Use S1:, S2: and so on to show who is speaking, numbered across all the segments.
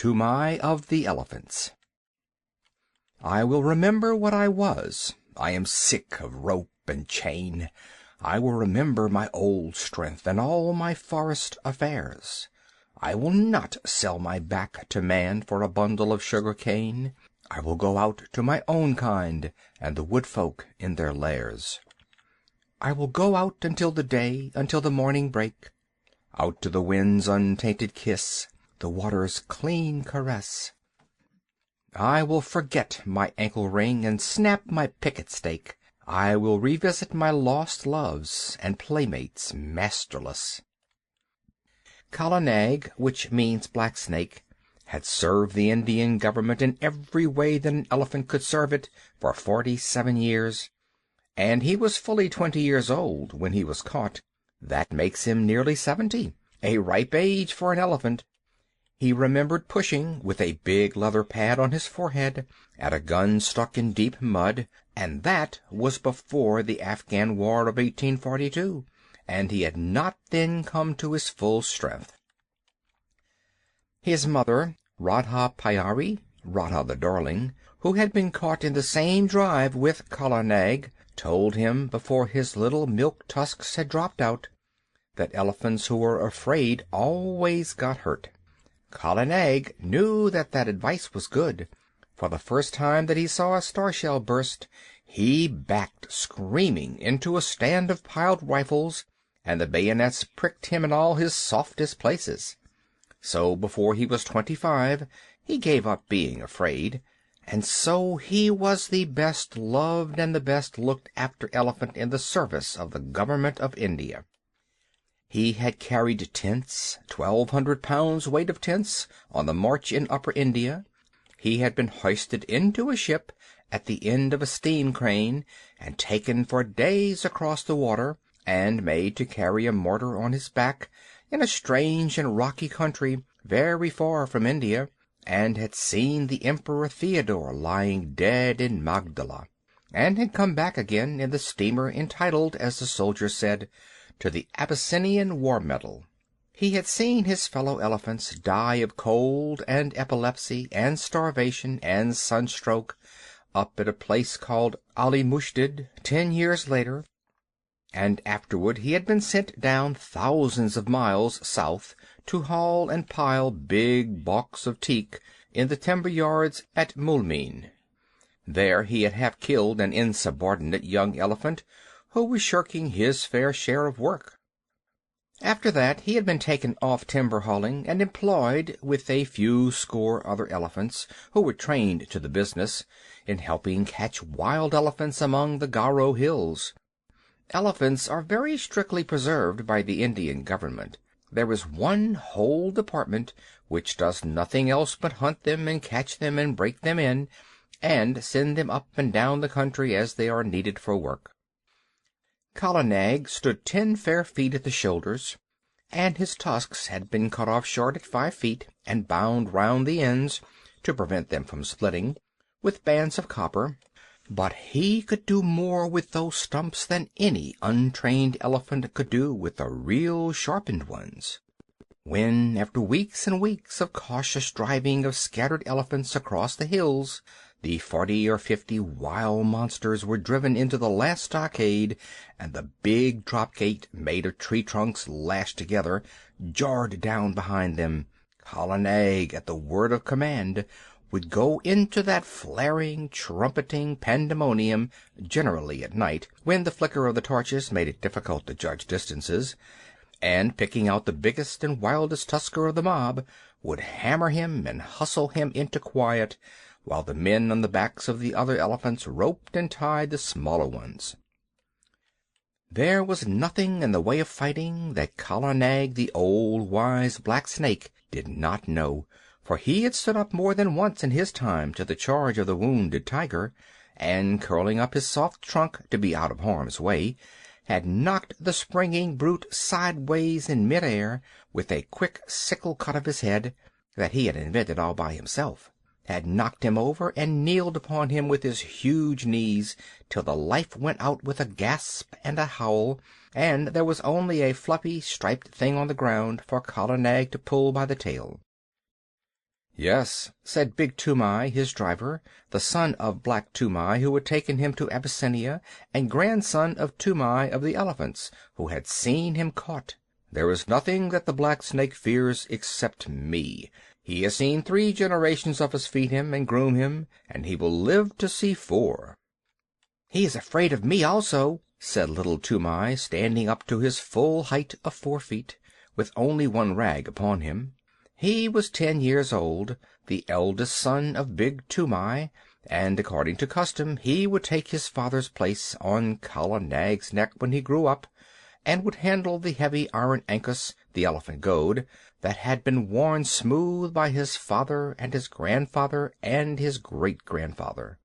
S1: Toomai of the Elephants. I will remember what I was. I am sick of rope and chain. I will remember my old strength and all my forest affairs. I will not sell my back to man for a bundle of sugar cane. I will go out to my own kind and the wood folk in their lairs. I will go out until the day, until the morning break, out to the wind's untainted kiss, the water's clean caress. I will forget my ankle ring and snap my picket stake. I will revisit my lost loves and playmates masterless. Kala Nag, which means black snake, had served the Indian government in every way that an elephant could serve it for 47 years, and he was fully 20 years old when he was caught. That makes him nearly 70, a ripe age for an elephant. He remembered pushing, with a big leather pad on his forehead, at a gun stuck in deep mud, and that was before the Afghan War of 1842, and he had not then come to his full strength. His mother, Radha Pyari, Radha the Darling, who had been caught in the same drive with Kala Nag, told him, before his little milk tusks had dropped out, that elephants who were afraid always got hurt. Kala Nag knew that that advice was good, for the first time that he saw a star shell burst, he backed screaming into a stand of piled rifles, and the bayonets pricked him in all his softest places. So before he was 25, he gave up being afraid, and so he was the best loved and the best looked after elephant in the service of the government of India. He had carried tents, 1,200 pounds weight of tents, on the march in Upper India. He had been hoisted into a ship at the end of a steam crane and taken for days across the water, and made to carry a mortar on his back in a strange and rocky country very far from India, and had seen the Emperor Theodore lying dead in Magdala, and had come back again in the steamer entitled, as the soldiers said, to the Abyssinian War Medal. He had seen his fellow elephants die of cold and epilepsy and starvation and sunstroke up at a place called Ali Mushtid 10 years later, and afterward he had been sent down thousands of miles south to haul and pile big balks of teak in the timber yards at Mulmeen. There he had half killed an insubordinate young elephant who was shirking his fair share of work. After that he had been taken off timber hauling and employed, with a few score other elephants who were trained to the business, in helping catch wild elephants among the Garo hills. Elephants are very strictly preserved by the Indian government. There is one whole department which does nothing else but hunt them and catch them and break them in, and send them up and down the country as they are needed for work. Kala Nag stood 10 fair feet at the shoulders, and his tusks had been cut off short at 5 feet and bound round the ends, to prevent them from splitting, with bands of copper. But he could do more with those stumps than any untrained elephant could do with the real sharpened ones. When, after weeks and weeks of cautious driving of scattered elephants across the hills, the 40 or 50 wild monsters were driven into the last stockade, and the big drop gate, made of tree trunks lashed together, jarred down behind them, Kala Nag, at the word of command, would go into that flaring, trumpeting pandemonium, generally at night, when the flicker of the torches made it difficult to judge distances, and, picking out the biggest and wildest tusker of the mob, would hammer him and hustle him into quiet, while the men on the backs of the other elephants roped and tied the smaller ones. There was nothing in the way of fighting that Kala Nag, the old wise black snake, did not know, for he had stood up more than once in his time to the charge of the wounded tiger, and, curling up his soft trunk to be out of harm's way, had knocked the springing brute sideways in mid-air with a quick sickle cut of his head that he had invented all by himself, had knocked him over and kneeled upon him with his huge knees till the life went out with a gasp and a howl, and there was only a fluffy striped thing on the ground for Kala Nag to pull by the tail. "Yes," said Big Toomai, his driver, the son of Black Toomai, who had taken him to Abyssinia, and grandson of Toomai of the elephants, who had seen him caught. "There is nothing that the black snake fears except me. He has seen 3 generations of us feed him and groom him, and he will live to see 4. "He is afraid of me also," said little Toomai, standing up to his full height of 4 feet, with only one rag upon him. He was 10 years old, the eldest son of Big Toomai, and according to custom he would take his father's place on Kala Nag's neck when he grew up, and would handle the heavy iron ankus, the elephant goad, that had been worn smooth by his father and his grandfather and his great-grandfather.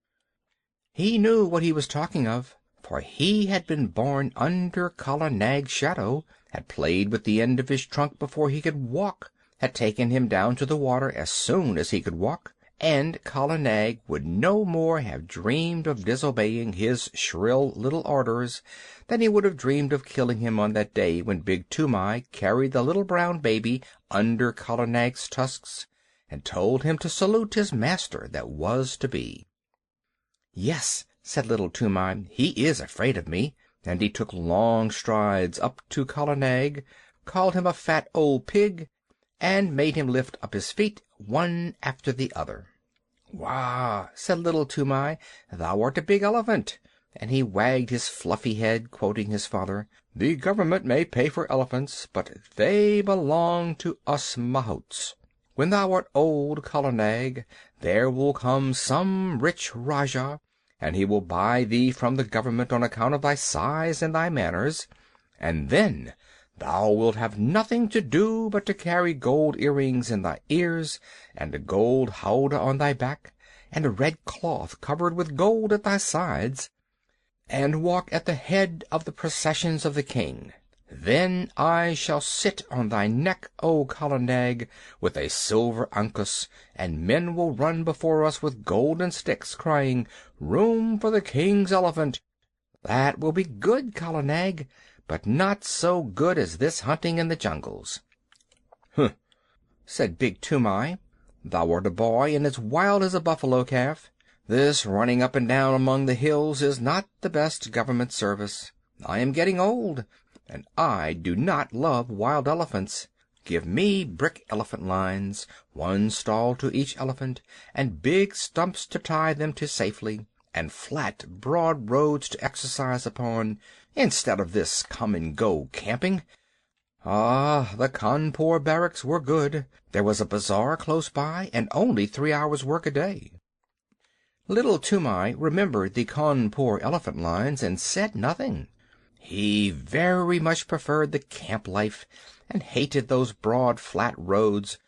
S1: He knew what he was talking of, for he had been born under Kala Nag's shadow, had played with the end of his trunk before he could walk, had taken him down to the water as soon as he could walk, and Kala Nag would no more have dreamed of disobeying his shrill little orders than he would have dreamed of killing him on that day when Big Toomai carried the little brown baby under Kala Nag's tusks, and told him to salute his master that was to be. "Yes," said little Toomai, "he is afraid of me," and he took long strides up to Kala Nag, called him a fat old pig, and made him lift up his feet one after the other. "Wah!" said little Toomai, "thou art a big elephant," and he wagged his fluffy head, quoting his father, "The government may pay for elephants, but they belong to us mahouts. When thou art old, Kala Nag, there will come some rich Rajah, and he will buy thee from the government on account of thy size and thy manners, and then thou wilt have nothing to do but to carry gold earrings in thy ears, and a gold howdah on thy back, and a red cloth covered with gold at thy sides, and walk at the head of the processions of the king. Then I shall sit on thy neck, O Kala Nag, with a silver ankus, and men will run before us with golden sticks, crying, 'Room for the king's elephant!' That will be good, Kala Nag, but not so good as this hunting in the jungles." "Humph!" said Big Toomai. "Thou art a boy and as wild as a buffalo calf. This running up and down among the hills is not the best government service. I am getting old, and I do not love wild elephants. Give me brick elephant lines, 1 stall to each elephant, and big stumps to tie them to safely, and flat, broad roads to exercise upon, instead of this come-and-go camping. Ah, the Cawnpore barracks were good. There was a bazaar close by, and only 3 hours' work a day." Little Toomai remembered the Cawnpore elephant lines, and said nothing. He very much preferred the camp life, and hated those broad, flat roads,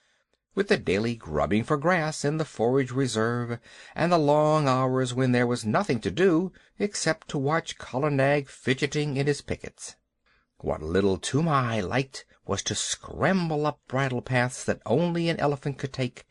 S1: with the daily grubbing for grass in the forage reserve, and the long hours when there was nothing to do except to watch Kala Nag fidgeting in his pickets. What little Toomai liked was to scramble up bridle paths that only an elephant could take,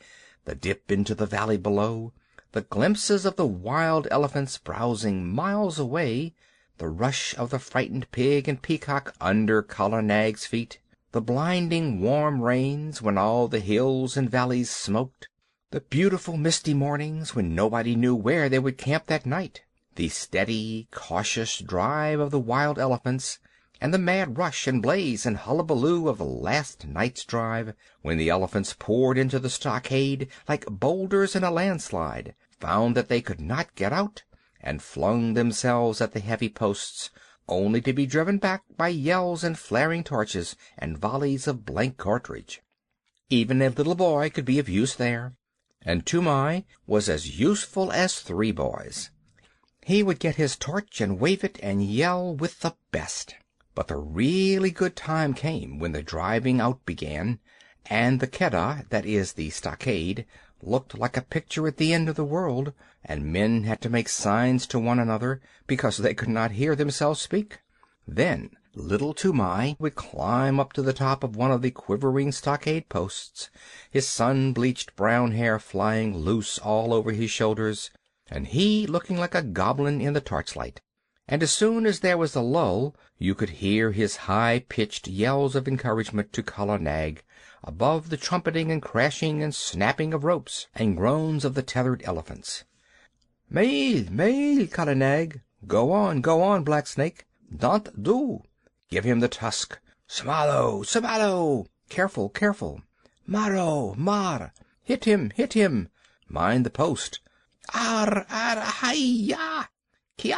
S1: the dip into the valley below, the glimpses of the wild elephants browsing miles away, the rush of the frightened pig and peacock under Kala Nag's feet, the blinding warm rains when all the hills and valleys smoked, the beautiful misty mornings when nobody knew where they would camp that night, the steady, cautious drive of the wild elephants, and the mad rush and blaze and hullabaloo of the last night's drive, when the elephants poured into the stockade like boulders in a landslide, found that they could not get out, and flung themselves at the heavy posts, only to be driven back by yells and flaring torches and volleys of blank cartridge. Even a little boy could be of use there, and Toomai was as useful as 3 boys. He would get his torch and wave it and yell with the best. But the really good time came when the driving out began, and the keddah, that is, the stockade, looked like a picture at the end of the world, and men had to make signs to one another because they could not hear themselves speak. Then little Toomai would climb up to the top of one of the quivering stockade posts, his sun-bleached brown hair flying loose all over his shoulders, and he looking like a goblin in the torchlight, and as soon as there was a lull you could hear his high-pitched yells of encouragement to Kala Nag, above the trumpeting and crashing and snapping of ropes and groans of the tethered elephants. "Mail, mail, Kala Nag! Go on, Black Snake! Don't do! Give him the tusk! Smalo, smalo! Careful, careful! Maro, mar! Hit him! Mind the post! Ar, hi-ya! Kia!"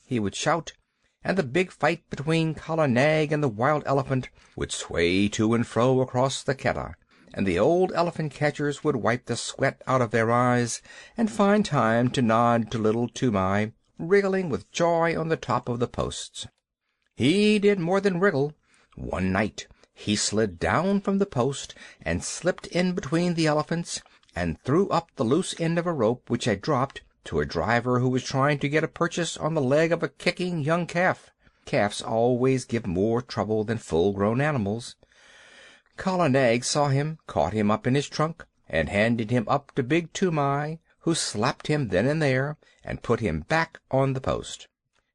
S1: he would shout, and the big fight between Kala Nag and the wild elephant would sway to and fro across the Keddah, and the old elephant catchers would wipe the sweat out of their eyes and find time to nod to little Toomai, wriggling with joy on the top of the posts. He did more than wriggle. One night he slid down from the post and slipped in between the elephants and threw up the loose end of a rope which had dropped to a driver who was trying to get a purchase on the leg of a kicking young calf. Calves always give more trouble than full-grown animals. Kala Nag saw him, caught him up in his trunk, and handed him up to big Toomai, who slapped him then and there and put him back on the post.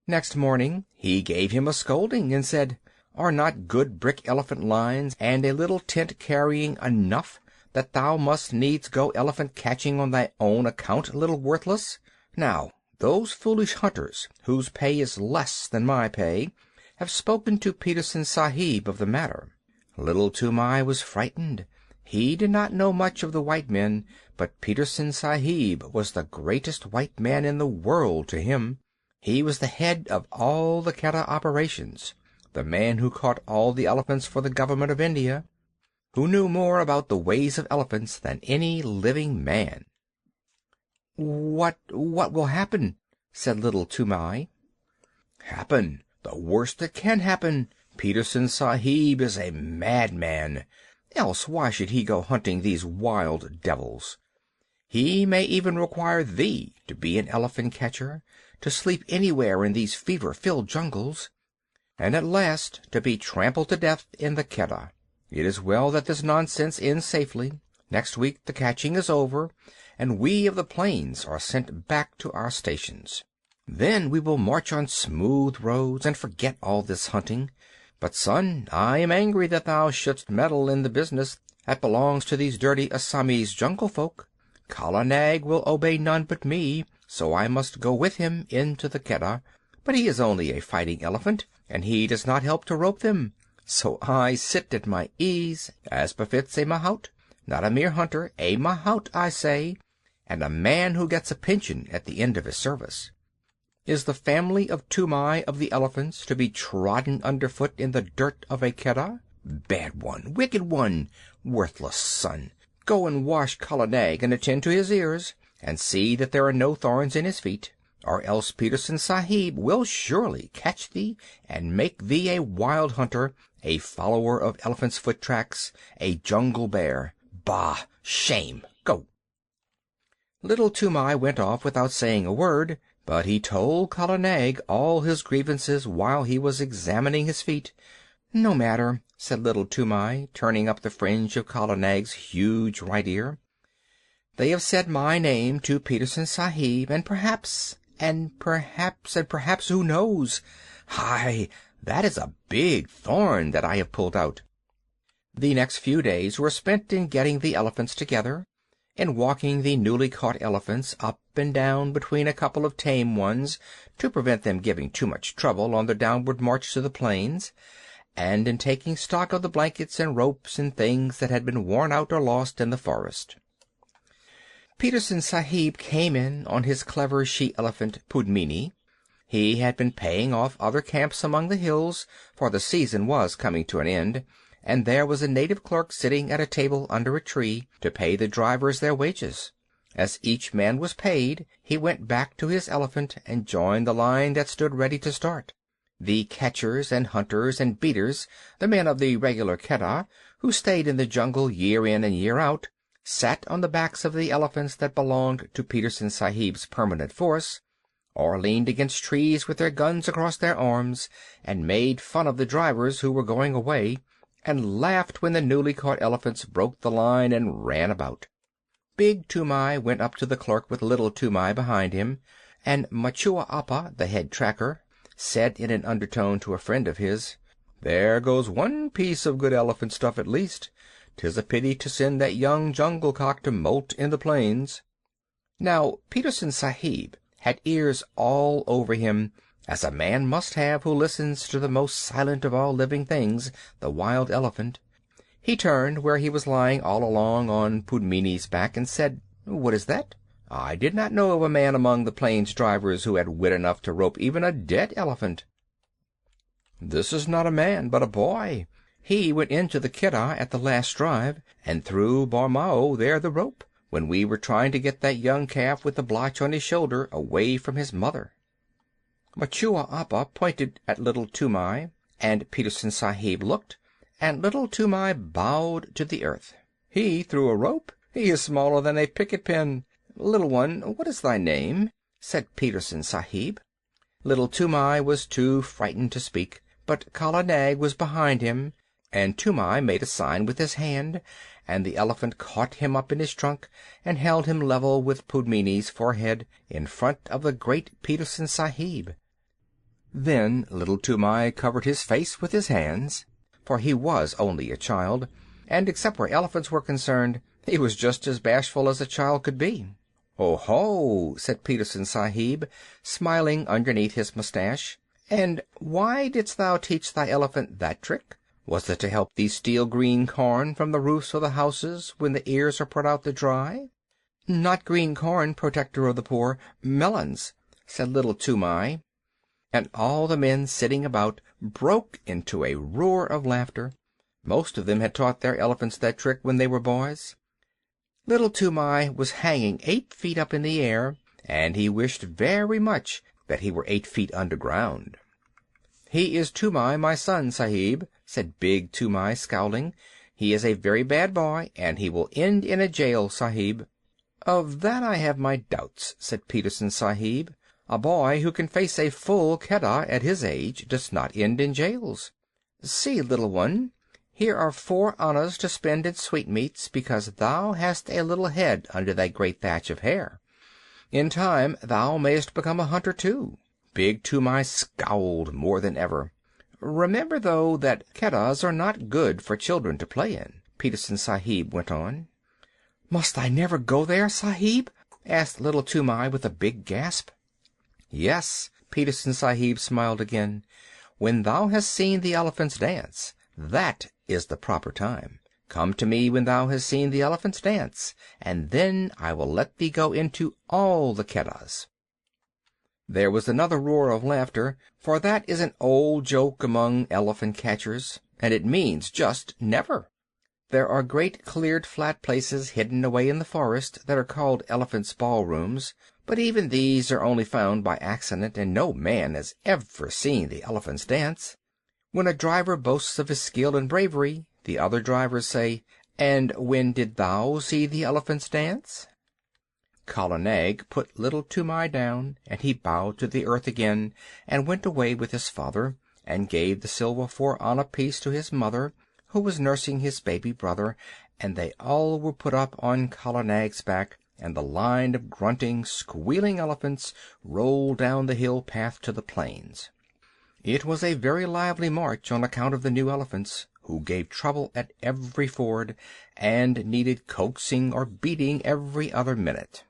S1: Next morning he gave him a scolding and said, "Are not good brick elephant lines and a little tent carrying enough, that thou must needs go elephant catching on thy own account, little worthless? Now, those foolish hunters, whose pay is less than my pay, have spoken to Peterson Sahib of the matter." Little Toomai was frightened. He did not know much of the white men, but Peterson Sahib was the greatest white man in the world to him. He was the head of all the Keddah operations, the man who caught all the elephants for the government of India, who knew more about the ways of elephants than any living man. What will happen?" said little Toomai. "Happen? The worst that can happen. Peterson Sahib is a madman. Else why should he go hunting these wild devils? He may even require thee to be an elephant catcher, to sleep anywhere in these fever-filled jungles, and at last to be trampled to death in the Keddah. It is well that this nonsense ends safely. Next week the catching is over, and we of the plains are sent back to our stations. Then we will march on smooth roads and forget all this hunting. But, son, I am angry that thou shouldst meddle in the business that belongs to these dirty Assamese jungle folk. Kala Nag will obey none but me, so I must go with him into the Keddah. But he is only a fighting elephant, and he does not help to rope them. So I sit at my ease, as befits a mahout, not a mere hunter, a mahout, I say, and a man who gets a pension at the end of his service. Is the family of Toomai of the elephants to be trodden underfoot in the dirt of a Keddah? Bad one, wicked one, worthless son! Go and wash Kala Nag and attend to his ears, and see that there are no thorns in his feet, or else Peterson Sahib will surely catch thee and make thee a wild hunter, a follower of elephants' foot tracks, a jungle bear. Bah! Shame! Go!" Little Toomai went off without saying a word, but he told Kala Nag all his grievances while he was examining his feet. "No matter," said little Toomai, turning up the fringe of Kala Nag's huge right ear. "They have said my name to Peterson Sahib, and perhaps, who knows? Hi! That is a big thorn that I have pulled out." The next few days were spent in getting the elephants together, in walking the newly caught elephants up and down between a couple of tame ones to prevent them giving too much trouble on their downward march to the plains, and in taking stock of the blankets and ropes and things that had been worn out or lost in the forest. Peterson Sahib came in on his clever she-elephant Pudmini. He had been paying off other camps among the hills, for the season was coming to an end, and there was a native clerk sitting at a table under a tree to pay the drivers their wages. As each man was paid, he went back to his elephant and joined the line that stood ready to start. The catchers and hunters and beaters, the men of the regular Keddah, who stayed in the jungle year in and year out, sat on the backs of the elephants that belonged to Peterson Sahib's permanent force, or leaned against trees with their guns across their arms, and made fun of the drivers who were going away, and laughed when the newly caught elephants broke the line and ran about. Big Toomai went up to the clerk with little Toomai behind him, and Machua Appa, the head tracker, said in an undertone to a friend of his, "There goes one piece of good elephant stuff at least. 'Tis a pity to send that young jungle cock to molt in the plains." Now Peterson Sahib had ears all over him, as a man must have who listens to the most silent of all living things, the wild elephant. He turned where he was lying all along on Pudmini's back, and said, "What is that? I did not know of a man among the plains drivers who had wit enough to rope even a dead elephant." "This is not a man, but a boy. He went into the Keddah at the last drive, and threw Barmao there the rope, when we were trying to get that young calf with the blotch on his shoulder away from his mother." Machua Appa pointed at little Toomai, and Peterson Sahib looked, and little Toomai bowed to the earth. "He threw a rope? He is smaller than a picket pin. Little one, what is thy name?" said Peterson Sahib. Little Toomai was too frightened to speak, but Kala Nag was behind him, and Toomai made a sign with his hand, and the elephant caught him up in his trunk and held him level with Pudmini's forehead in front of the great Peterson Sahib. Then little Toomai covered his face with his hands, for he was only a child, and except where elephants were concerned, he was just as bashful as a child could be. "Oh ho!" said Peterson Sahib, smiling underneath his mustache. "And why didst thou teach thy elephant that trick? Was it to help thee steal green corn from the roofs of the houses when the ears are put out to dry?" "Not green corn, protector of the poor, melons," said little Toomai. And all the men sitting about broke into a roar of laughter. Most of them had taught their elephants that trick when they were boys. Little Toomai was hanging 8 feet up in the air, and he wished very much that he were 8 feet underground. "He is Toomai, my son, Sahib," said big Toomai, scowling. "He is a very bad boy, and he will end in a jail, Sahib." "Of that I have my doubts," said Peterson Sahib. "A boy who can face a full Keddah at his age does not end in jails. See, little one, here are 4 annas to spend in sweetmeats, because thou hast a little head under that great thatch of hair. In time thou mayest become a hunter too." Big Toomai scowled more than ever. "Remember, though, that Keddahs are not good for children to play in," Peterson Sahib went on. "Must I never go there, Sahib?" asked little Toomai with a big gasp. "Yes," Peterson Sahib smiled again. "When thou hast seen the elephants dance, that is the proper time. Come to me when thou hast seen the elephants dance, and then I will let thee go into all the Keddahs." There was another roar of laughter, for that is an old joke among elephant catchers, and it means just never. There are great cleared flat places hidden away in the forest that are called elephants' ballrooms, but even these are only found by accident, and no man has ever seen the elephants dance. When a driver boasts of his skill and bravery, the other drivers say, "And when did thou see the elephants dance?" Kala Nag put little Toomai down, and he bowed to the earth again, and went away with his father, and gave the silver 4-anna piece to his mother, who was nursing his baby brother, and they all were put up on Kala Nag's back, and the line of grunting, squealing elephants rolled down the hill path to the plains. It was a very lively march on account of the new elephants, who gave trouble at every ford, and needed coaxing or beating every other minute.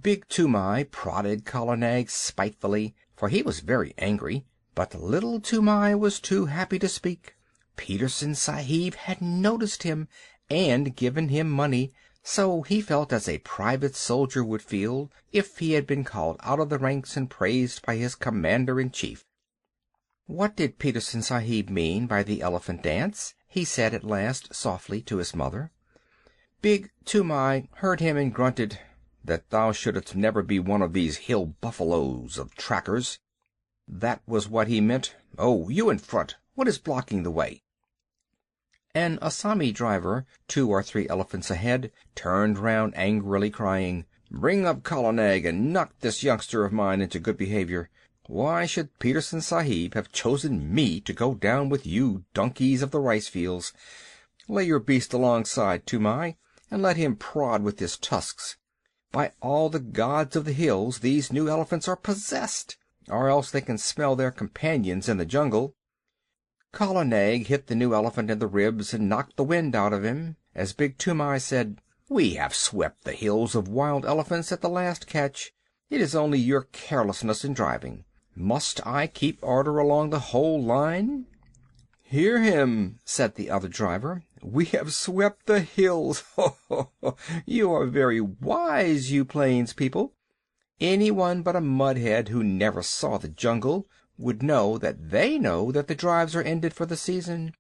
S1: Big Toomai prodded Kala Nag spitefully, for he was very angry, but little Toomai was too happy to speak. Peterson Sahib had noticed him, and given him money, so he felt as a private soldier would feel if he had been called out of the ranks and praised by his commander-in-chief. "What did Peterson Sahib mean by the elephant dance?" he said at last softly to his mother. Big Toomai heard him and grunted, "That thou shouldst never be one of these hill buffaloes of trackers. That was what he meant. Oh, you in front, what is blocking the way?" An Assami driver, 2 or 3 elephants ahead, turned round angrily, crying, "Bring up Kala Nag and knock this youngster of mine into good behavior. Why should Peterson Sahib have chosen me to go down with you donkeys of the rice fields? Lay your beast alongside, Toomai, and let him prod with his tusks. By all the gods of the hills, these new elephants are possessed. or else they can smell their companions in the jungle." Kala Nag hit the new elephant in the ribs and knocked the wind out of him, as Big Toomai said, "We have swept the hills of wild elephants at the last catch. It is only your carelessness in driving. Must I keep order along the whole line?" "Hear him," said the other driver. "We have swept the hills. Ho, ho, ho! You are very wise, you plains people. Anyone but a mudhead who never saw the jungle would know that the drives are ended for the season.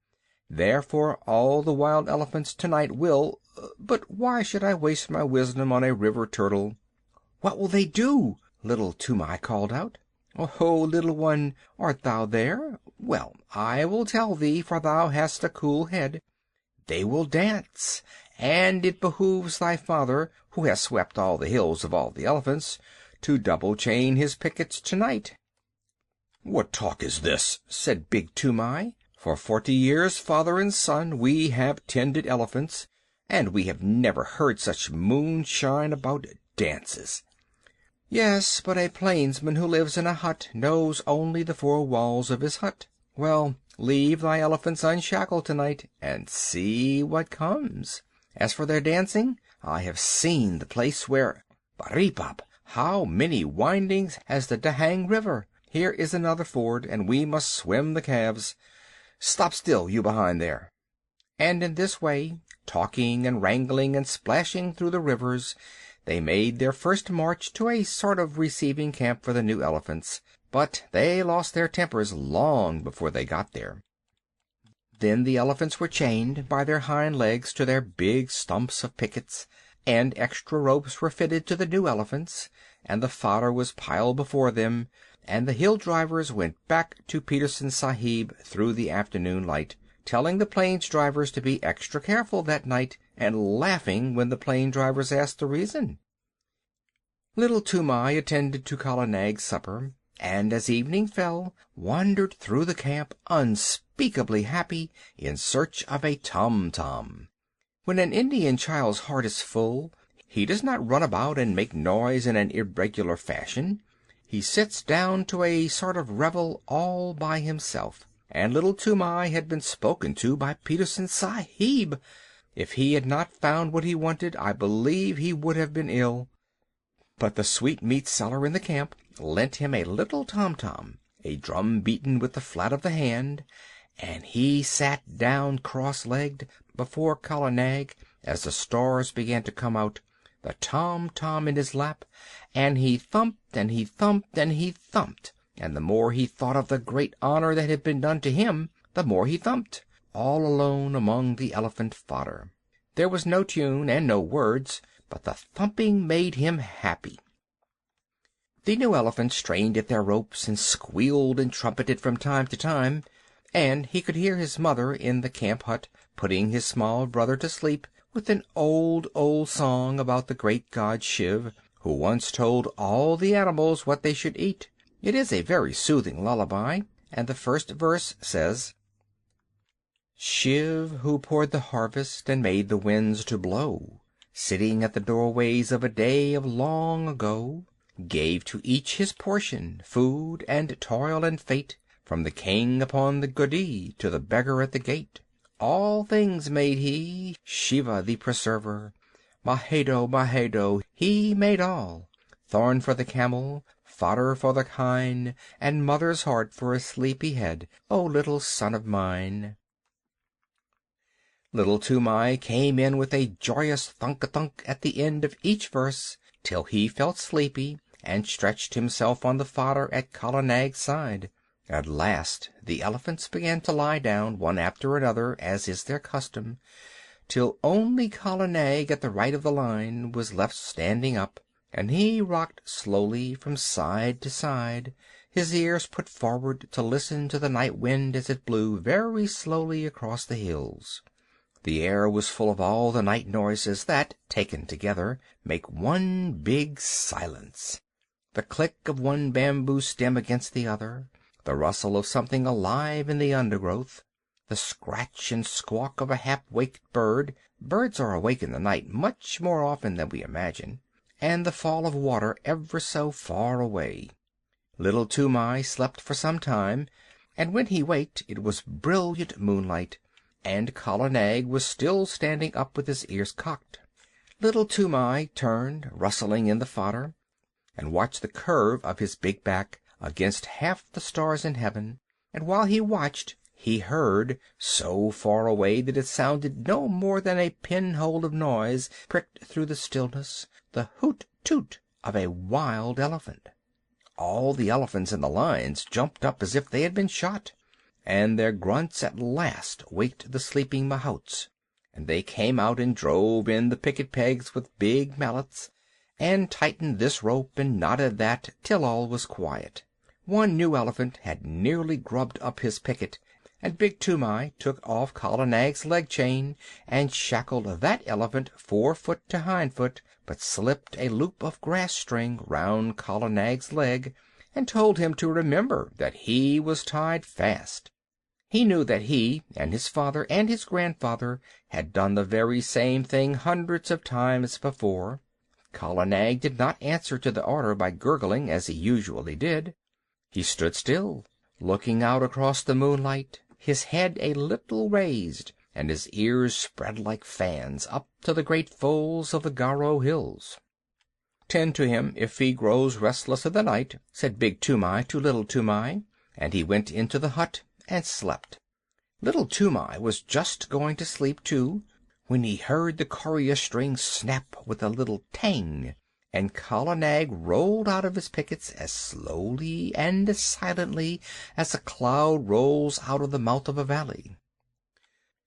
S1: Therefore all the wild elephants tonight will. But why should I waste my wisdom on a river turtle?" "What will they do?" little Toomai called out. "Oh, little one, art thou there? Well, I will tell thee, for thou hast a cool head. They will dance, and it behooves thy father, who has swept all the hills of all the elephants, to double chain his pickets tonight." "What talk is this?" said Big Toomai. "For 40 years, father and son, we have tended elephants, and we have never heard such moonshine about dances." "Yes, but a plainsman who lives in a hut knows only the 4 walls of his hut. Well, leave thy elephants unshackled tonight, and see what comes. As for their dancing, I have seen the place where— Baripap! How many windings has the Dahang River! Here is another ford, and we must swim the calves. Stop still, you behind there!" And in this way, talking and wrangling and splashing through the rivers, they made their first march to a sort of receiving camp for the new elephants. But they lost their tempers long before they got there. Then the elephants were chained by their hind legs to their big stumps of pickets, and extra ropes were fitted to the new elephants, and the fodder was piled before them, and the hill drivers went back to Peterson Sahib through the afternoon light, telling the plains drivers to be extra careful that night, and laughing when the plain drivers asked the reason. Little Toomai attended to Kala Nag's supper, and as evening fell, wandered through the camp, unspeakably happy, in search of a tom-tom. When an Indian child's heart is full, he does not run about and make noise in an irregular fashion. He sits down to a sort of revel all by himself, and little Toomai had been spoken to by Peterson Sahib. If he had not found what he wanted, I believe he would have been ill. But the sweetmeat seller in the camp lent him a little tom-tom, a drum beaten with the flat of the hand, and he sat down cross-legged before Kala Nag as the stars began to come out, the tom-tom in his lap, and he thumped and he thumped and he thumped, and the more he thought of the great honor that had been done to him, the more he thumped, all alone among the elephant fodder. There was no tune and no words, but the thumping made him happy. The new elephants strained at their ropes and squealed and trumpeted from time to time, and he could hear his mother in the camp hut putting his small brother to sleep with an old, old song about the great god Shiv, who once told all the animals what they should eat. It is a very soothing lullaby, and the first verse says: "Shiv, who poured the harvest and made the winds to blow, sitting at the doorways of a day of long ago, gave to each his portion, food and toil and fate, from the king upon the guddi to the beggar at the gate. All things made he, Shiva the preserver. Mahedo, Mahedo, he made all. Thorn for the camel, fodder for the kine, and mother's heart for a sleepy head, O little son of mine." Little Toomai came in with a joyous thunk-a-thunk at the end of each verse, till he felt sleepy, and stretched himself on the fodder at Kala Nag's side. At last the elephants began to lie down one after another, as is their custom, till only Kala Nag at the right of the line was left standing up, and he rocked slowly from side to side, his ears put forward to listen to the night wind as it blew very slowly across the hills. The air was full of all the night noises that, taken together, make one big silence. The click of one bamboo stem against the other, the rustle of something alive in the undergrowth, the scratch and squawk of a half-waked bird (birds are awake in the night much more often than we imagine), and the fall of water ever so far away. Little Toomai slept for some time, and when he waked it was brilliant moonlight, and Kala Nag was still standing up with his ears cocked. Little Toomai turned, rustling in the fodder, and watched the curve of his big back against half the stars in heaven, and while he watched he heard, so far away that it sounded no more than a pinhole of noise pricked through the stillness, the hoot-toot of a wild elephant. All the elephants in the lines jumped up as if they had been shot, and their grunts at last waked the sleeping mahouts, and they came out and drove in the picket pegs with big mallets, and tightened this rope and knotted that till all was quiet. One new elephant had nearly grubbed up his picket, and Big Toomai took off Kala Nag's leg chain and shackled that elephant 4 foot to hind foot, but slipped a loop of grass string round Kala Nag's leg, and told him to remember that he was tied fast. He knew that he and his father and his grandfather had done the very same thing hundreds of times before. Kala Nag did not answer to the order by gurgling as he usually did. He stood still, looking out across the moonlight, his head a little raised, and his ears spread like fans up to the great folds of the Garo hills. "Tend to him if he grows restless in the night," said Big Toomai to Little Toomai, and he went into the hut and slept. Little Toomai was just going to sleep too, when he heard the courier string snap with a little tang, and Kala Nag rolled out of his pickets as slowly and as silently as a cloud rolls out of the mouth of a valley.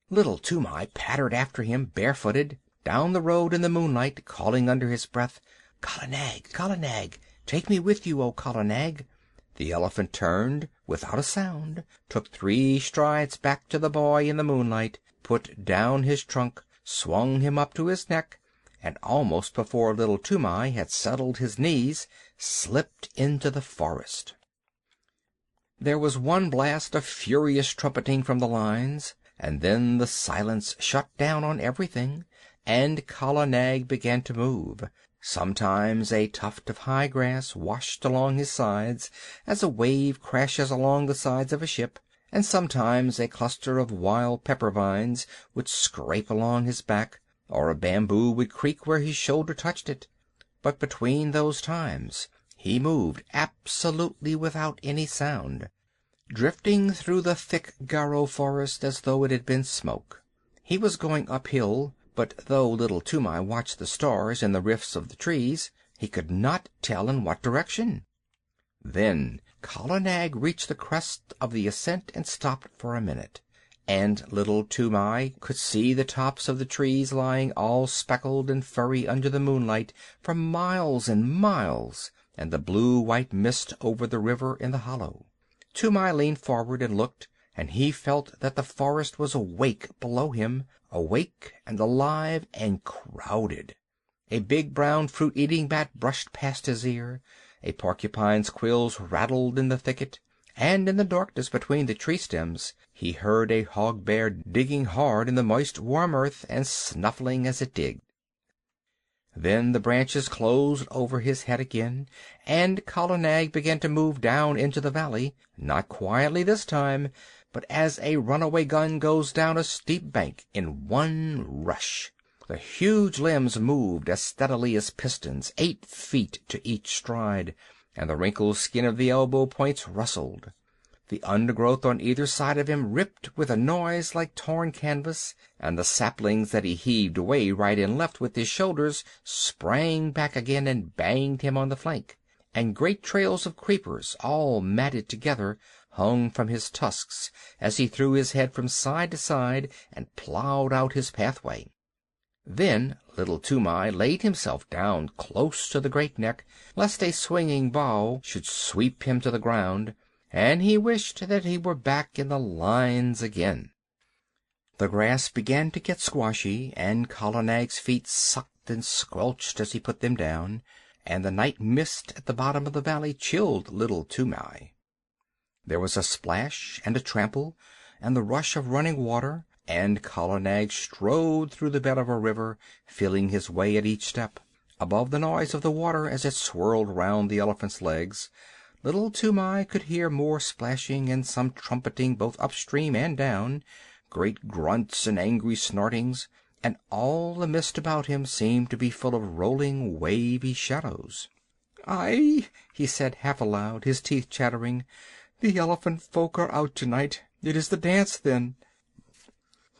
S1: Little Toomai pattered after him barefooted down the road in the moonlight, calling under his breath, "Kala Nag, Kala Nag, take me with you, O Kala Nag." The elephant turned without a sound, took 3 strides back to the boy in the moonlight, put down his trunk, swung him up to his neck, and almost before Little Toomai had settled his knees, slipped into the forest. There was one blast of furious trumpeting from the lines, and then the silence shut down on everything, and Kala Nag began to move. Sometimes a tuft of high grass washed along his sides as a wave crashes along the sides of a ship, and sometimes a cluster of wild pepper vines would scrape along his back, or a bamboo would creak where his shoulder touched it. But between those times he moved absolutely without any sound, drifting through the thick Garo forest as though it had been smoke. He was going uphill, but though Little Toomai watched the stars in the rifts of the trees, he could not tell in what direction. Then Kala Nag reached the crest of the ascent and stopped for a minute, and Little Toomai could see the tops of the trees lying all speckled and furry under the moonlight for miles and miles, and the blue-white mist over the river in the hollow. Toomai leaned forward and looked, and he felt that the forest was awake below him, awake and alive and crowded. A big brown fruit-eating bat brushed past his ear, a porcupine's quills rattled in the thicket, and in the darkness between the tree stems he heard a hog-bear digging hard in the moist, warm earth and snuffling as it digged. Then the branches closed over his head again, and Kala Nag began to move down into the valley, not quietly this time, but as a runaway gun goes down a steep bank in one rush. The huge limbs moved as steadily as pistons, 8 feet to each stride, and the wrinkled skin of the elbow points rustled. The undergrowth on either side of him ripped with a noise like torn canvas, and the saplings that he heaved away right and left with his shoulders sprang back again and banged him on the flank, and great trails of creepers, all matted together, hung from his tusks as he threw his head from side to side and plowed out his pathway. Then Little Toomai laid himself down close to the great neck, lest a swinging bough should sweep him to the ground, and he wished that he were back in the lines again. The grass began to get squashy, and Kala Nag's feet sucked and squelched as he put them down, and the night mist at the bottom of the valley chilled Little Toomai. There was a splash and a trample and the rush of running water, and Kala Nag strode through the bed of a river, feeling his way at each step. Above the noise of the water as it swirled round the elephant's legs, Little Toomai could hear more splashing and some trumpeting both upstream and down, great grunts and angry snortings, and all the mist about him seemed to be full of rolling, wavy shadows. "Aye," he said half aloud, his teeth chattering, "the elephant folk are out tonight. It is the dance, then."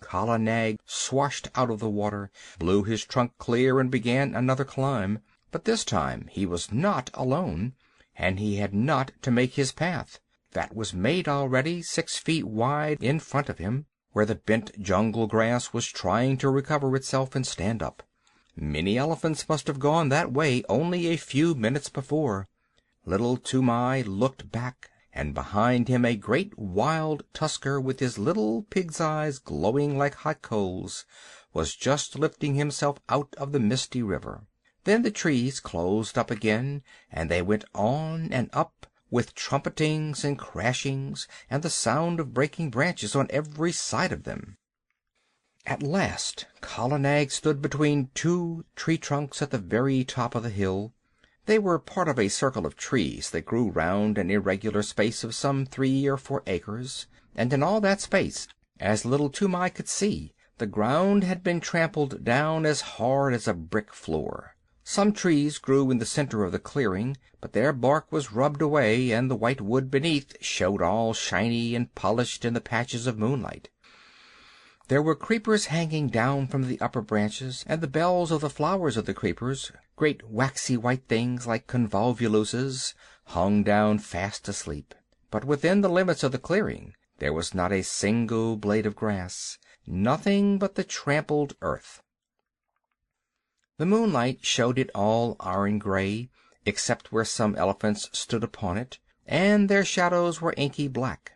S1: Kala Nag swashed out of the water, blew his trunk clear, and began another climb. But this time he was not alone, and he had not to make his path. That was made already 6 feet wide in front of him, where the bent jungle grass was trying to recover itself and stand up. Many elephants must have gone that way only a few minutes before. Little Toomai looked back, and behind him a great wild tusker, with his little pig's eyes glowing like hot coals, was just lifting himself out of the misty river. Then the trees closed up again, and they went on and up, with trumpetings and crashings, and the sound of breaking branches on every side of them. At last Kala Nag stood between 2 tree trunks at the very top of the hill. They were part of a circle of trees that grew round an irregular space of some 3 or 4 acres, and in all that space, as little Toomai could see, the ground had been trampled down as hard as a brick floor. Some trees grew in the center of the clearing, but their bark was rubbed away, and the white wood beneath showed all shiny and polished in the patches of moonlight. There were creepers hanging down from the upper branches, and the bells of the flowers of the creepers, great waxy white things like convolvuluses, hung down fast asleep. But within the limits of the clearing there was not a single blade of grass, nothing but the trampled earth. The moonlight showed it all iron gray, except where some elephants stood upon it, and their shadows were inky black.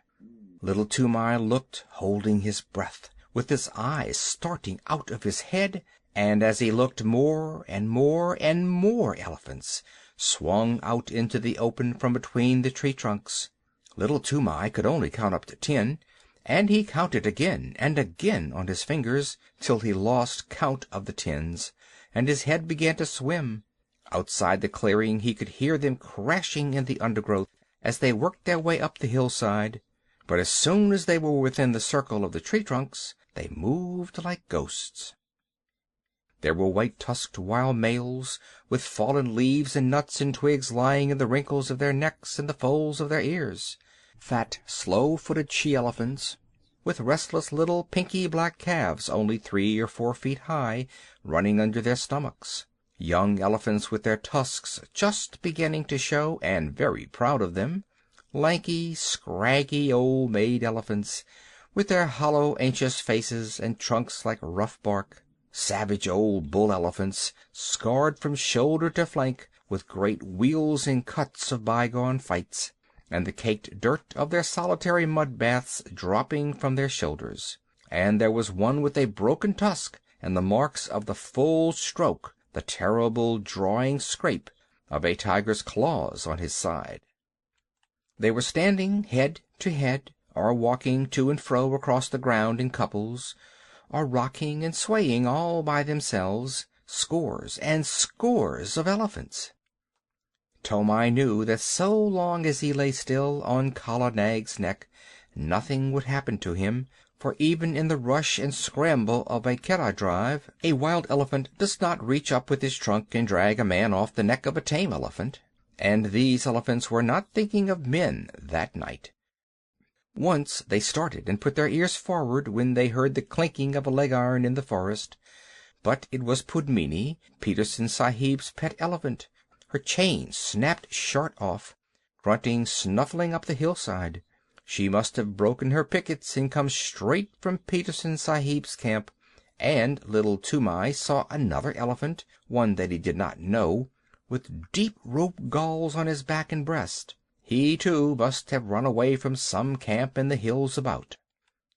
S1: Little Toomai looked, holding his breath, with his eyes starting out of his head, and as he looked, more and more and more elephants swung out into the open from between the tree trunks. Little Toomai could only count up to 10, and he counted again and again on his fingers, till he lost count of the tens, and his head began to swim. Outside the clearing he could hear them crashing in the undergrowth as they worked their way up the hillside, but as soon as they were within the circle of the tree trunks they moved like ghosts. There were white-tusked wild males, with fallen leaves and nuts and twigs lying in the wrinkles of their necks and the folds of their ears; fat, slow-footed she-elephants, with restless little pinky black calves only 3 or 4 feet high, running under their stomachs; young elephants with their tusks just beginning to show, and very proud of them; lanky, scraggy old maid elephants, with their hollow, anxious faces and trunks like rough bark; savage old bull elephants, scarred from shoulder to flank with great wheals and cuts of bygone fights, and the caked dirt of their solitary mud baths dropping from their shoulders; and there was one with a broken tusk and the marks of the full stroke, the terrible drawing scrape of a tiger's claws on his side. They were standing head to head, or walking to and fro across the ground in couples, or rocking and swaying all by themselves, scores and scores of elephants. Toomai knew that so long as he lay still on Kala Nag's neck nothing would happen to him, for even in the rush and scramble of a Keddah drive a wild elephant does not reach up with his trunk and drag a man off the neck of a tame elephant. And these elephants were not thinking of men that night. Once they started and put their ears forward when they heard the clinking of a leg iron in the forest, but it was Pudmini, Peterson Sahib's pet elephant. Her chain snapped short off, grunting, snuffling up the hillside. She must have broken her pickets and come straight from Peterson Sahib's camp, and little Toomai saw another elephant, one that he did not know, with deep rope galls on his back and breast. He, too, must have run away from some camp in the hills about.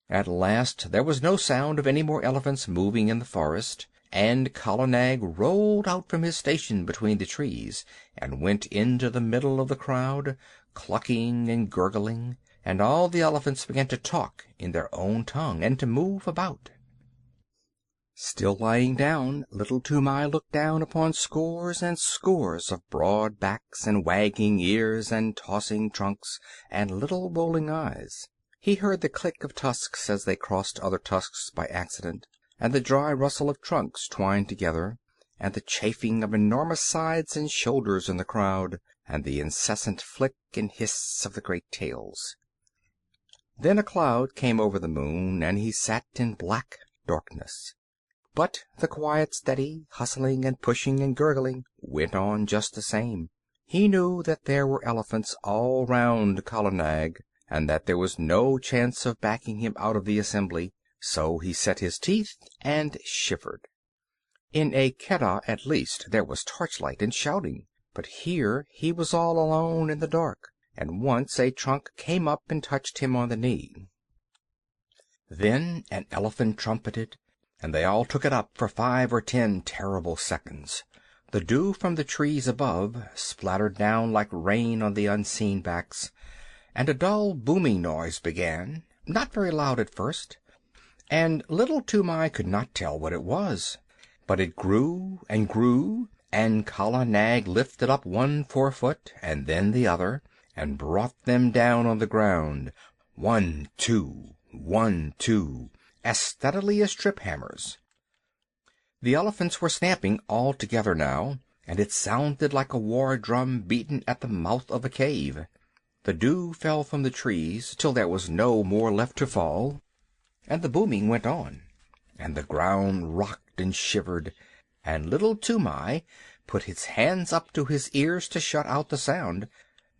S1: At last there was no sound of any more elephants moving in the forest, and Kala Nag rolled out from his station between the trees and went into the middle of the crowd, clucking and gurgling, and all the elephants began to talk in their own tongue and to move about. Still lying down, little Toomai looked down upon scores and scores of broad backs and wagging ears and tossing trunks and little rolling eyes. He heard the click of tusks as they crossed other tusks by accident, and the dry rustle of trunks twined together, and the chafing of enormous sides and shoulders in the crowd, and the incessant flick and hiss of the great tails. Then a cloud came over the moon, and he sat in black darkness. But the quiet, steady hustling and pushing and gurgling went on just the same. He knew that there were elephants all round Kala Nag, and that there was no chance of backing him out of the assembly, so he set his teeth and shivered. In a keddah, at least, there was torchlight and shouting, but here he was all alone in the dark, and once a trunk came up and touched him on the knee. Then an elephant trumpeted, and they all took it up for 5 or 10 terrible seconds. The dew from the trees above splattered down like rain on the unseen backs, and a dull booming noise began, not very loud at first, and little Toomai could not tell what it was. But it grew and grew, and Kala Nag lifted up one forefoot and then the other, and brought them down on the ground, 1, 2, 1, 2, as steadily as trip hammers. The elephants were stamping all together now, and it sounded like a war drum beaten at the mouth of a cave. The dew fell from the trees till there was no more left to fall, and the booming went on, and the ground rocked and shivered, and little Toomai put his hands up to his ears to shut out the sound,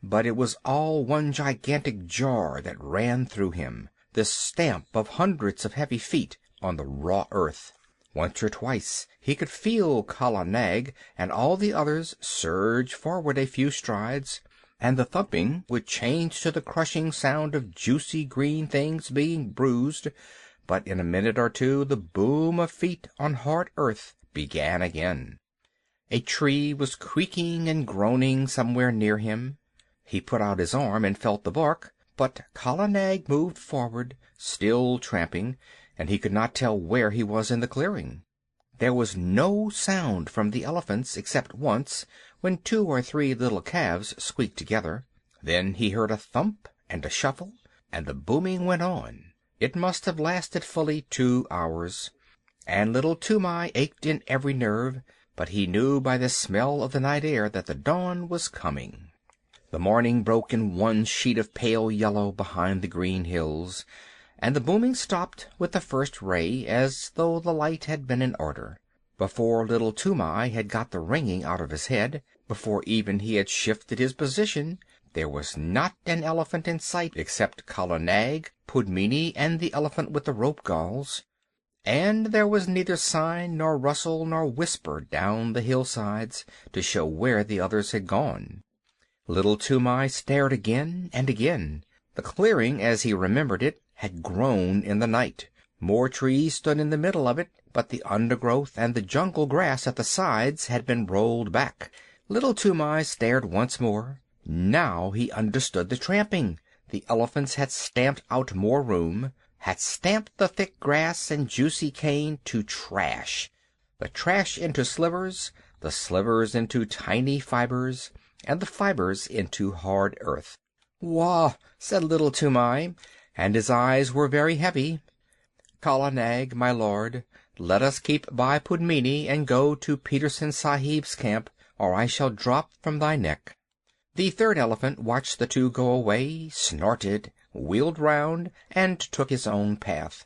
S1: but it was all one gigantic jar that ran through him, this stamp of hundreds of heavy feet on the raw earth. Once or twice he could feel Kala Nag and all the others surge forward a few strides, and the thumping would change to the crushing sound of juicy green things being bruised, but in a minute or two the boom of feet on hard earth began again. A tree was creaking and groaning somewhere near him. He put out his arm and felt the bark, but Kala Nag moved forward, still tramping, and he could not tell where he was in the clearing. There was no sound from the elephants except once, when 2 or 3 little calves squeaked together. Then he heard a thump and a shuffle, and the booming went on. It must have lasted fully 2 hours, and little Toomai ached in every nerve, but he knew by the smell of the night air that the dawn was coming. The morning broke in one sheet of pale yellow behind the green hills, and the booming stopped with the first ray, as though the light had been in order. Before little Toomai had got the ringing out of his head, before even he had shifted his position, there was not an elephant in sight except Kala Nag, Pudmini, and the elephant with the rope galls, and there was neither sign nor rustle nor whisper down the hillsides to show where the others had gone. Little Toomai stared again and again. The clearing, as he remembered it, had grown in the night. More trees stood in the middle of it, but the undergrowth and the jungle grass at the sides had been rolled back. Little Toomai stared once more. Now he understood the tramping. The elephants had stamped out more room, had stamped the thick grass and juicy cane to trash, the trash into slivers, the slivers into tiny fibers, and the fibers into hard earth. "Wah!" said little Toomai, and his eyes were very heavy. "Kala Nag, my lord, let us keep by Pudmini and go to Peterson Sahib's camp, or I shall drop from thy neck." The third elephant watched the two go away, snorted, wheeled round, and took his own path.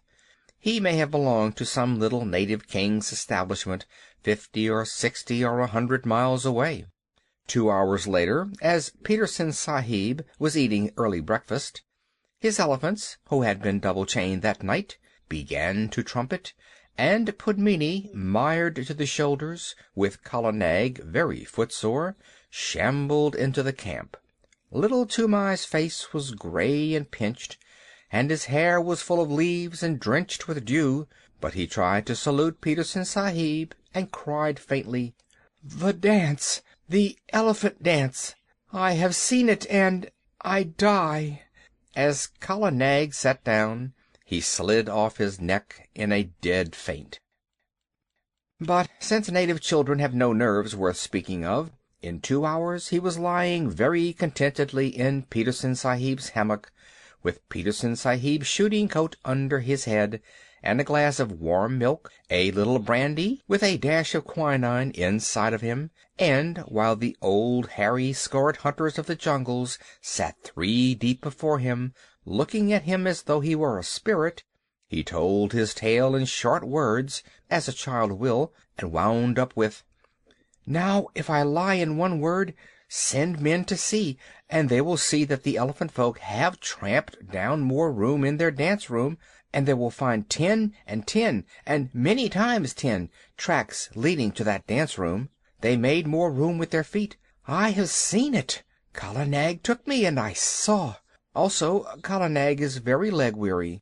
S1: He may have belonged to some little native king's establishment 50 or 60 or 100 miles away. 2 hours later, as Peterson Sahib was eating early breakfast, his elephants, who had been double-chained that night, began to trumpet, and Pudmini, mired to the shoulders, with Kala Nag very footsore, shambled into the camp. Little Toomai's face was gray and pinched, and his hair was full of leaves and drenched with dew, but he tried to salute Peterson Sahib, and cried faintly, "The dance! The elephant dance! I have seen it, and I die." As Kala Nag sat down, he slid off his neck in a dead faint. But since native children have no nerves worth speaking of, in 2 hours he was lying very contentedly in Peterson Sahib's hammock, with Peterson Sahib's shooting coat under his head, and a glass of warm milk, a little brandy with a dash of quinine inside of him, and while the old hairy scarred hunters of the jungles sat 3 deep before him, looking at him as though he were a spirit, he told his tale in short words, as a child will, and wound up with, "Now, if I lie in one word, send men to see, and they will see that the elephant folk have tramped down more room in their dance room, and they will find 10 and 10, and many times 10, tracks leading to that dance room. They made more room with their feet. I have seen it. Kala Nag took me, and I saw. Also, Kala Nag is very leg-weary."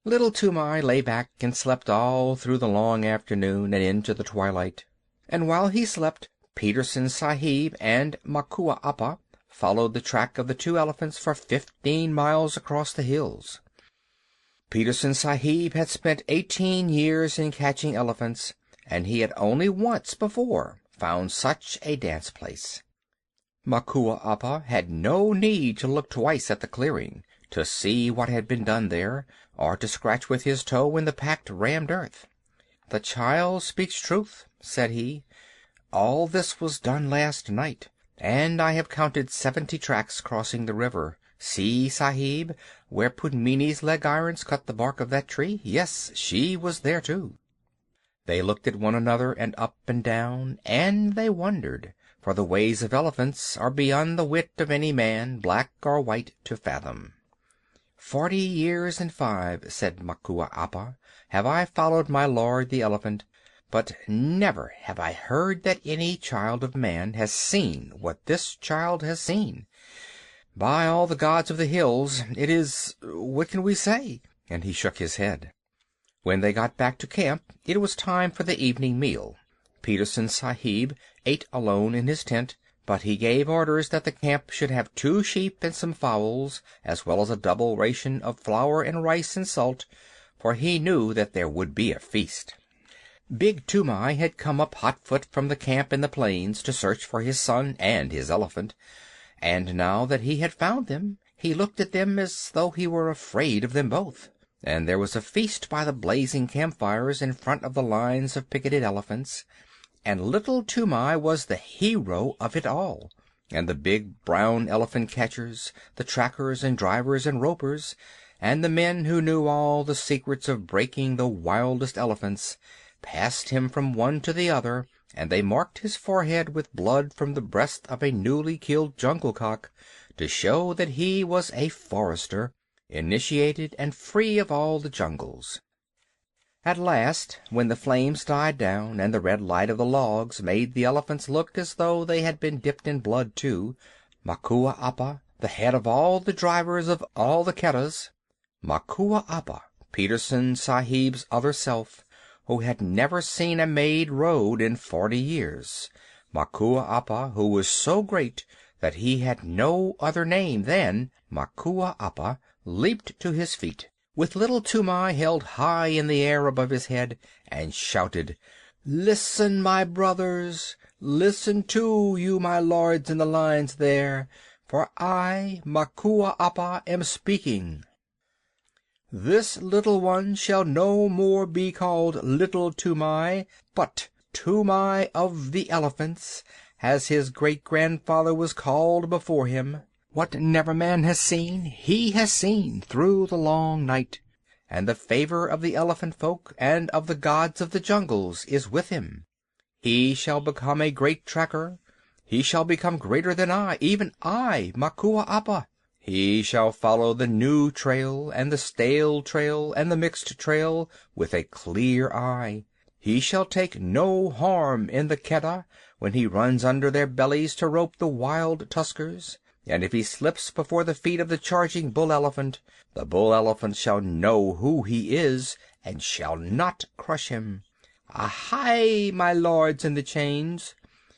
S1: Little Toomai lay back and slept all through the long afternoon and into the twilight. And while he slept, Peterson Sahib and Makua Appa followed the track of the 2 elephants for 15 miles across the hills. Peterson Sahib had spent 18 years in catching elephants, and he had only once before found such a dance place. Makua Appa had no need to look twice at the clearing to see what had been done there, or to scratch with his toe in the packed rammed earth. "The child speaks truth," said he. "All this was done last night, and I have counted 70 tracks crossing the river. See, Sahib, where Pudmini's leg irons cut the bark of that tree? Yes, she was there too." They looked at one another and up and down, and they wondered, for the ways of elephants are beyond the wit of any man, black or white, to fathom. 40 years and 5, said Makua Appa, have I followed my lord the elephant, but never have I heard that any child of man has seen what this child has seen. By all the gods of the hills, it is—what can we say? And he shook his head. When they got back to camp, it was time for the evening meal. Peterson Sahib ate alone in his tent, but he gave orders that the camp should have 2 sheep and some fowls, as well as a double ration of flour and rice and salt, for he knew that there would be a feast. Big Toomai had come up hotfoot from the camp in the plains to search for his son and his elephant, and now that he had found them, he looked at them as though he were afraid of them both. And there was a feast by the blazing campfires in front of the lines of picketed elephants, and little Toomai was the hero of it all, and the big brown elephant catchers, the trackers and drivers and ropers, and the men who knew all the secrets of breaking the wildest elephants, passed him from one to the other, and they marked his forehead with blood from the breast of a newly killed jungle cock, to show that he was a forester, initiated and free of all the jungles. At last, when the flames died down and the red light of the logs made the elephants look as though they had been dipped in blood too, Makua Appa, the head of all the drivers of all the Keddahs, Makua Appa, Peterson Sahib's other self, who had never seen a made road in 40 years, Makua Appa, who was so great that he had no other name than Makua Appa, leaped to his feet, with little Toomai held high in the air above his head, and shouted, "Listen, my brothers! Listen too, you my lords in the lines there, for I, Makua Appa, am speaking. This little one shall no more be called Little Toomai, but Toomai of the Elephants, as his great-grandfather was called before him. What never man has seen, he has seen through the long night, and the favor of the elephant folk and of the gods of the jungles is with him. He shall become a great tracker. He shall become greater than I, even I, Makua Appa. He shall follow the new trail, and the stale trail, and the mixed trail, with a clear eye. He shall take no harm in the Keddah when he runs under their bellies to rope the wild tuskers. And if he slips before the feet of the charging bull-elephant, the bull-elephant shall know who he is, and shall not crush him. Ahai, my lords in the chains!"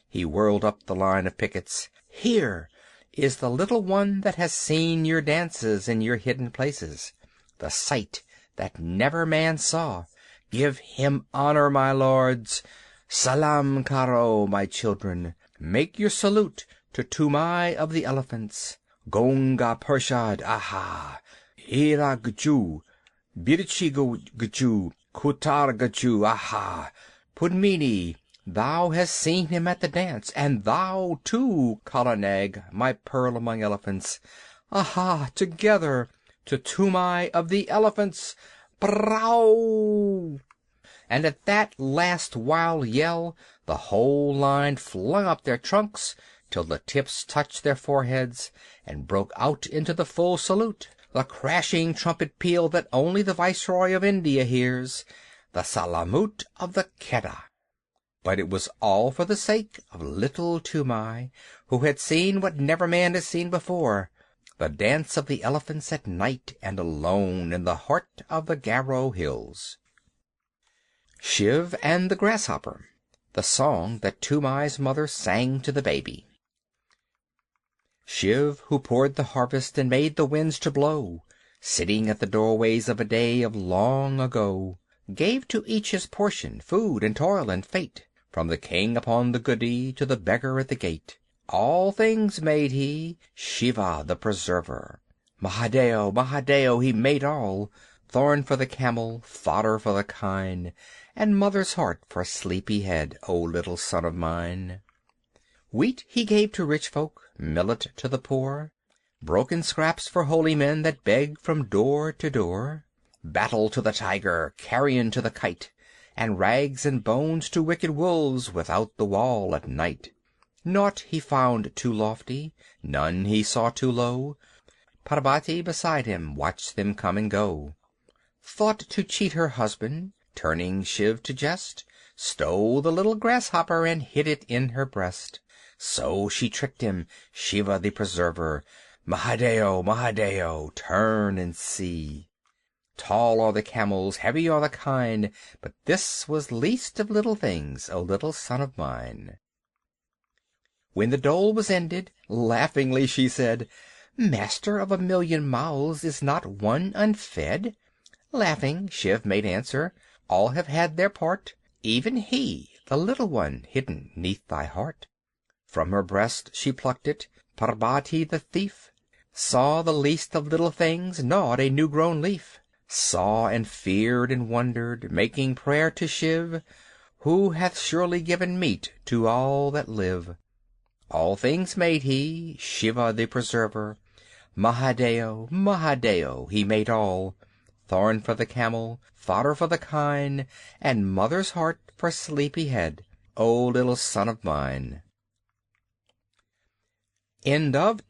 S1: He whirled up the line of pickets. "Here is the little one that has seen your dances in your hidden places, the sight that never man saw. Give him honor, my lords. Salam karo, my children, make your salute to Toomai of the elephants. Gonga Pershad, aha! Ira Gju, Birchigo Gju, Kutar Gju, aha! Pudmini, thou hast seen him at the dance, and thou too, Kala Nag, my pearl among elephants. Aha! Together to Toomai of the elephants! Brow! And at that last wild yell, the whole line flung up their trunks till the tips touched their foreheads, and broke out into the full salute, the crashing trumpet peal that only the Viceroy of India hears, the salamut of the Keddah. But it was all for the sake of little Toomai, who had seen what never man had seen before, the dance of the elephants at night and alone in the heart of the Garo hills. Shiv and the Grasshopper, the song that Toomai's mother sang to the baby. Shiv, who poured the harvest and made the winds to blow, sitting at the doorways of a day of long ago, gave to each his portion, food and toil and fate, from the king upon the goody to the beggar at the gate. All things made he, Shiva the preserver. Mahadeo, Mahadeo, he made all, thorn for the camel, fodder for the kine, and mother's heart for sleepy head, O little son of mine. Wheat he gave to rich folk, millet to the poor, broken scraps for holy men that beg from door to door, battle to the tiger, carrion to the kite, and rags and bones to wicked wolves without the wall at night. Naught he found too lofty, none he saw too low. Parbati beside him watched them come and go. Thought to cheat her husband, turning Shiv to jest, stole the little grasshopper and hid it in her breast. So she tricked him, Shiva the preserver. Mahadeo, Mahadeo, turn and see. Tall are the camels, heavy are the kine, but this was least of little things, O little son of mine. When the dole was ended, laughingly she said, Master of 1,000,000 mouths, is not one unfed? Laughing, Shiv made answer, All have had their part, even he, the little one, hidden 'neath thy heart. From her breast she plucked it, Parbati the thief, saw the least of little things, gnawed a new-grown leaf, saw and feared and wondered, making prayer to Shiv, who hath surely given meat to all that live. All things made he, Shiva the preserver. Mahadeo, Mahadeo, he made all, thorn for the camel, fodder for the kine, and mother's heart for sleepy head, O little son of mine. End of